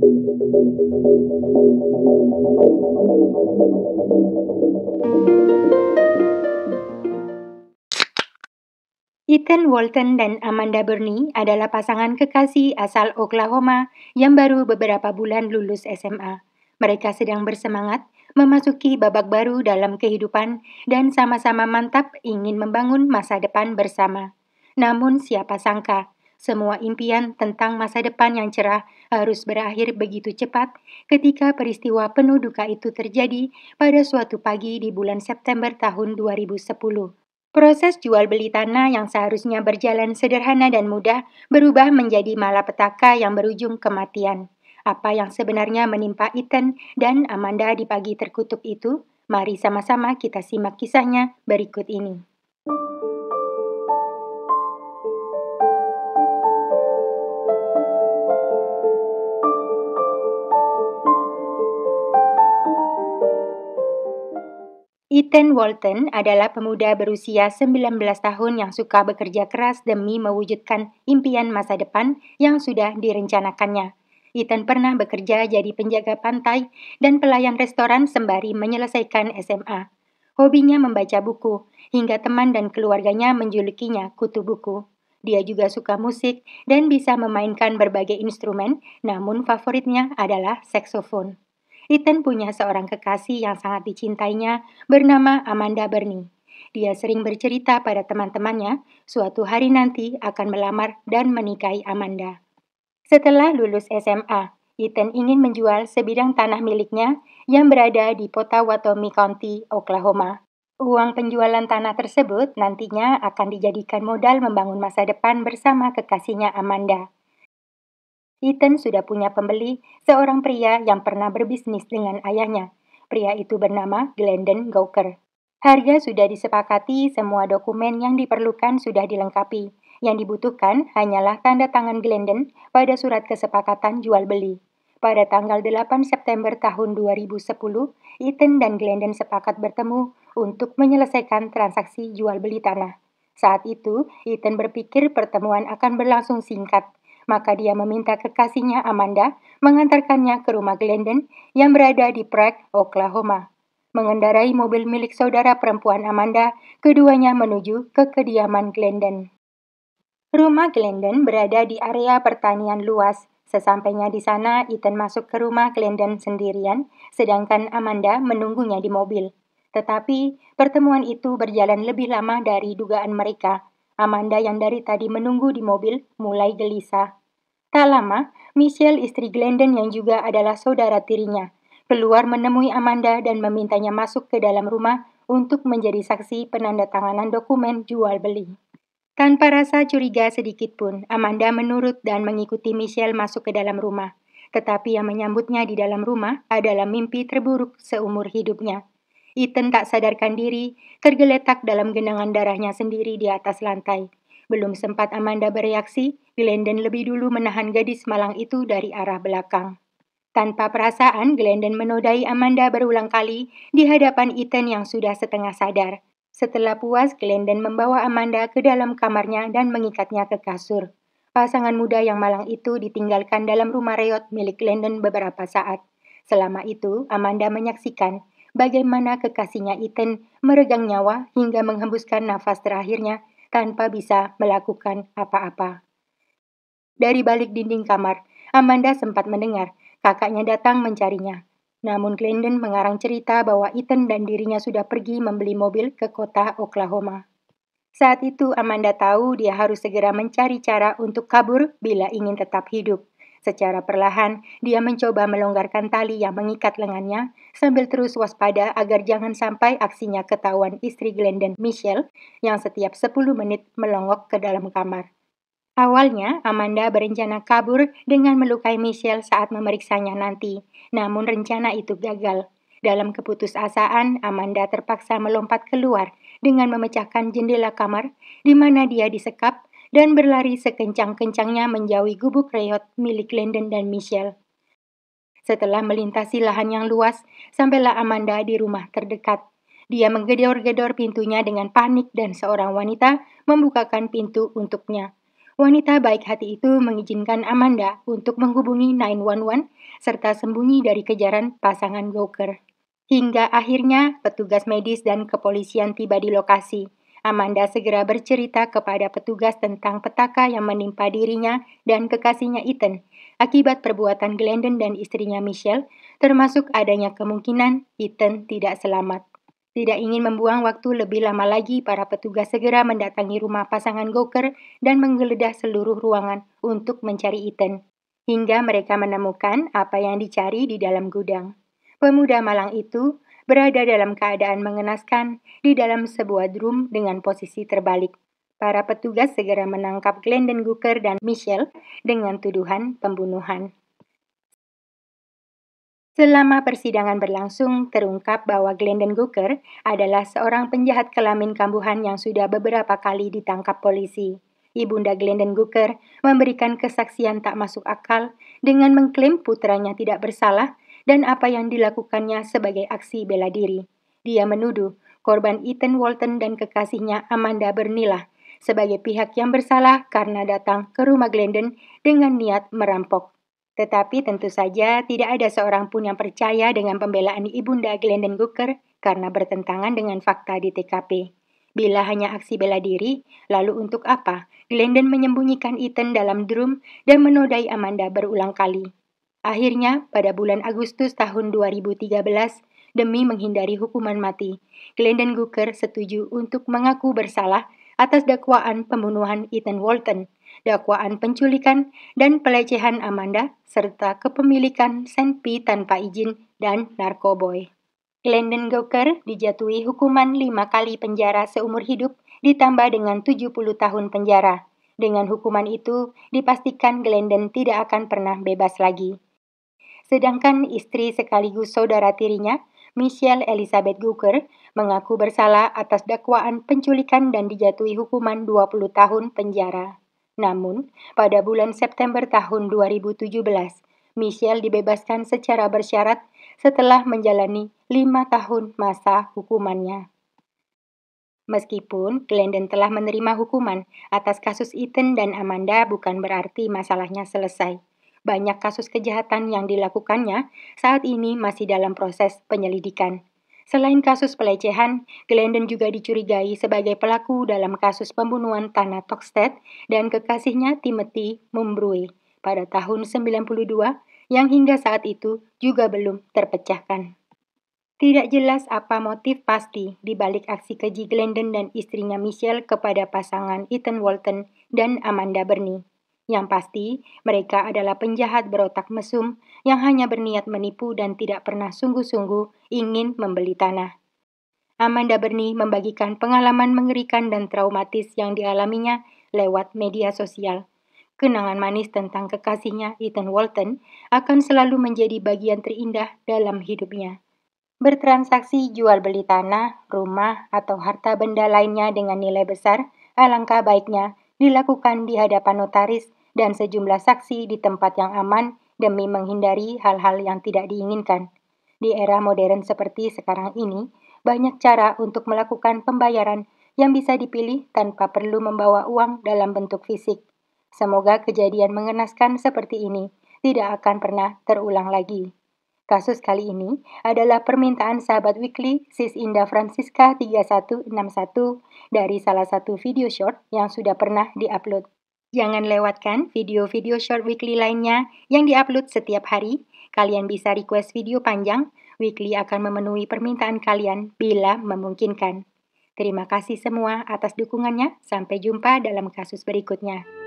Ethan Walton dan Amanda Bernie adalah pasangan kekasih asal Oklahoma yang baru beberapa bulan lulus SMA. Mereka sedang bersemangat memasuki babak baru dalam kehidupan dan sama-sama mantap ingin membangun masa depan bersama. Namun siapa sangka, semua impian tentang masa depan yang cerah harus berakhir begitu cepat ketika peristiwa penuh duka itu terjadi pada suatu pagi di bulan September tahun 2010. Proses jual beli tanah yang seharusnya berjalan sederhana dan mudah berubah menjadi malapetaka yang berujung kematian. Apa yang sebenarnya menimpa Ethan dan Amanda di pagi terkutuk itu? Mari sama-sama kita simak kisahnya berikut ini. Ethan Walton adalah pemuda berusia 19 tahun yang suka bekerja keras demi mewujudkan impian masa depan yang sudah direncanakannya. Ethan pernah bekerja jadi penjaga pantai dan pelayan restoran sembari menyelesaikan SMA. Hobinya membaca buku, hingga teman dan keluarganya menjulukinya kutu buku. Dia juga suka musik dan bisa memainkan berbagai instrumen, namun favoritnya adalah saksofon. Ethan punya seorang kekasih yang sangat dicintainya bernama Amanda Bernie. Dia sering bercerita pada teman-temannya suatu hari nanti akan melamar dan menikahi Amanda. Setelah lulus SMA, Ethan ingin menjual sebidang tanah miliknya yang berada di Pottawatomie County, Oklahoma. Uang penjualan tanah tersebut nantinya akan dijadikan modal membangun masa depan bersama kekasihnya Amanda. Ethan sudah punya pembeli, seorang pria yang pernah berbisnis dengan ayahnya. Pria itu bernama Glendon Gawker. Harga sudah disepakati, semua dokumen yang diperlukan sudah dilengkapi. Yang dibutuhkan hanyalah tanda tangan Glendon pada surat kesepakatan jual beli. Pada tanggal 8 September tahun 2010, Ethan dan Glendon sepakat bertemu untuk menyelesaikan transaksi jual beli tanah. Saat itu, Ethan berpikir pertemuan akan berlangsung singkat. Maka dia meminta kekasihnya Amanda mengantarkannya ke rumah Glendon yang berada di Prague, Oklahoma. Mengendarai mobil milik saudara perempuan Amanda, keduanya menuju ke kediaman Glendon. Rumah Glendon berada di area pertanian luas. Sesampainya di sana, Ethan masuk ke rumah Glendon sendirian, sedangkan Amanda menunggunya di mobil. Tetapi, pertemuan itu berjalan lebih lama dari dugaan mereka. Amanda yang dari tadi menunggu di mobil mulai gelisah. Tak lama, Michelle, istri Glendon yang juga adalah saudara tirinya, keluar menemui Amanda dan memintanya masuk ke dalam rumah untuk menjadi saksi penandatanganan dokumen jual beli. Tanpa rasa curiga sedikit pun, Amanda menurut dan mengikuti Michelle masuk ke dalam rumah. Tetapi yang menyambutnya di dalam rumah adalah mimpi terburuk seumur hidupnya. Ethan tak sadarkan diri, tergeletak dalam genangan darahnya sendiri di atas lantai. Belum sempat Amanda bereaksi, Glendon lebih dulu menahan gadis malang itu dari arah belakang. Tanpa perasaan, Glendon menodai Amanda berulang kali di hadapan Ethan yang sudah setengah sadar. Setelah puas, Glendon membawa Amanda ke dalam kamarnya dan mengikatnya ke kasur. Pasangan muda yang malang itu ditinggalkan dalam rumah reot milik Glendon beberapa saat. Selama itu, Amanda menyaksikan bagaimana kekasihnya Ethan meregang nyawa hingga menghembuskan nafas terakhirnya tanpa bisa melakukan apa-apa. Dari balik dinding kamar, Amanda sempat mendengar kakaknya datang mencarinya. Namun Glendon mengarang cerita bahwa Ethan dan dirinya sudah pergi membeli mobil ke kota Oklahoma. Saat itu Amanda tahu dia harus segera mencari cara untuk kabur bila ingin tetap hidup. Secara perlahan, dia mencoba melonggarkan tali yang mengikat lengannya sambil terus waspada agar jangan sampai aksinya ketahuan istri Glendon, Michelle, yang setiap 10 menit melongok ke dalam kamar. Awalnya, Amanda berencana kabur dengan melukai Michelle saat memeriksanya nanti, namun rencana itu gagal. Dalam keputusasaan, Amanda terpaksa melompat keluar dengan memecahkan jendela kamar di mana dia disekap dan berlari sekencang-kencangnya menjauhi gubuk reot milik Glendon dan Michelle. Setelah melintasi lahan yang luas, sampailah Amanda di rumah terdekat. Dia menggedor-gedor pintunya dengan panik dan seorang wanita membukakan pintu untuknya. Wanita baik hati itu mengizinkan Amanda untuk menghubungi 911 serta sembunyi dari kejaran pasangan Gawker. Hingga akhirnya petugas medis dan kepolisian tiba di lokasi. Amanda segera bercerita kepada petugas tentang petaka yang menimpa dirinya dan kekasihnya Ethan akibat perbuatan Glendon dan istrinya Michelle, termasuk adanya kemungkinan Ethan tidak selamat. Tidak ingin membuang waktu lebih lama lagi, para petugas segera mendatangi rumah pasangan Gawker dan menggeledah seluruh ruangan untuk mencari Ethan, hingga mereka menemukan apa yang dicari di dalam gudang. Pemuda malang itu berada dalam keadaan mengenaskan di dalam sebuah drum dengan posisi terbalik. Para petugas segera menangkap Glendon Gawker dan Michelle dengan tuduhan pembunuhan. Selama persidangan berlangsung, terungkap bahwa Glendon Gawker adalah seorang penjahat kelamin kambuhan yang sudah beberapa kali ditangkap polisi. Ibunda Glendon Gawker memberikan kesaksian tak masuk akal dengan mengklaim putranya tidak bersalah dan apa yang dilakukannya sebagai aksi bela diri. Dia menuduh korban Ethan Walton dan kekasihnya Amanda Bernilah sebagai pihak yang bersalah karena datang ke rumah Glendon dengan niat merampok. Tetapi tentu saja tidak ada seorang pun yang percaya dengan pembelaan ibunda Glendon Gawker karena bertentangan dengan fakta di TKP. Bila hanya aksi bela diri, lalu untuk apa Glendon menyembunyikan Ethan dalam drum dan menodai Amanda berulang kali? Akhirnya, pada bulan Agustus tahun 2013, demi menghindari hukuman mati, Glendon Gawker setuju untuk mengaku bersalah atas dakwaan pembunuhan Ethan Walton, dakwaan penculikan dan pelecehan Amanda, serta kepemilikan senpi tanpa izin dan narkoboy. Glendon Gawker dijatuhi hukuman 5 kali penjara seumur hidup ditambah dengan 70 tahun penjara. Dengan hukuman itu, dipastikan Glendon tidak akan pernah bebas lagi. Sedangkan istri sekaligus saudara tirinya, Michelle Elizabeth Gawker, mengaku bersalah atas dakwaan penculikan dan dijatuhi hukuman 20 tahun penjara. Namun, pada bulan September tahun 2017, Michelle dibebaskan secara bersyarat setelah menjalani 5 tahun masa hukumannya. Meskipun Glendon telah menerima hukuman atas kasus Ethan dan Amanda, bukan berarti masalahnya selesai. Banyak kasus kejahatan yang dilakukannya saat ini masih dalam proses penyelidikan. Selain kasus pelecehan, Glendon juga dicurigai sebagai pelaku dalam kasus pembunuhan Tana Tokstad dan kekasihnya Timothy Mumbrue pada tahun 92 yang hingga saat itu juga belum terpecahkan. Tidak jelas apa motif pasti di balik aksi keji Glendon dan istrinya Michelle kepada pasangan Ethan Walton dan Amanda Bernie. Yang pasti, mereka adalah penjahat berotak mesum yang hanya berniat menipu dan tidak pernah sungguh-sungguh ingin membeli tanah. Amanda Bernie membagikan pengalaman mengerikan dan traumatis yang dialaminya lewat media sosial. Kenangan manis tentang kekasihnya Ethan Walton akan selalu menjadi bagian terindah dalam hidupnya. Bertransaksi jual beli tanah, rumah, atau harta benda lainnya dengan nilai besar, alangkah baiknya dilakukan di hadapan notaris dan sejumlah saksi di tempat yang aman demi menghindari hal-hal yang tidak diinginkan. Di era modern seperti sekarang ini, banyak cara untuk melakukan pembayaran yang bisa dipilih tanpa perlu membawa uang dalam bentuk fisik. Semoga kejadian mengenaskan seperti ini tidak akan pernah terulang lagi. Kasus kali ini adalah permintaan sahabat Weekly Sis Indah Francisca 3161 dari salah satu video short yang sudah pernah diupload. Jangan lewatkan video-video short Weekly lainnya yang diupload setiap hari. Kalian bisa request video panjang. Weekly akan memenuhi permintaan kalian bila memungkinkan. Terima kasih semua atas dukungannya. Sampai jumpa dalam kasus berikutnya.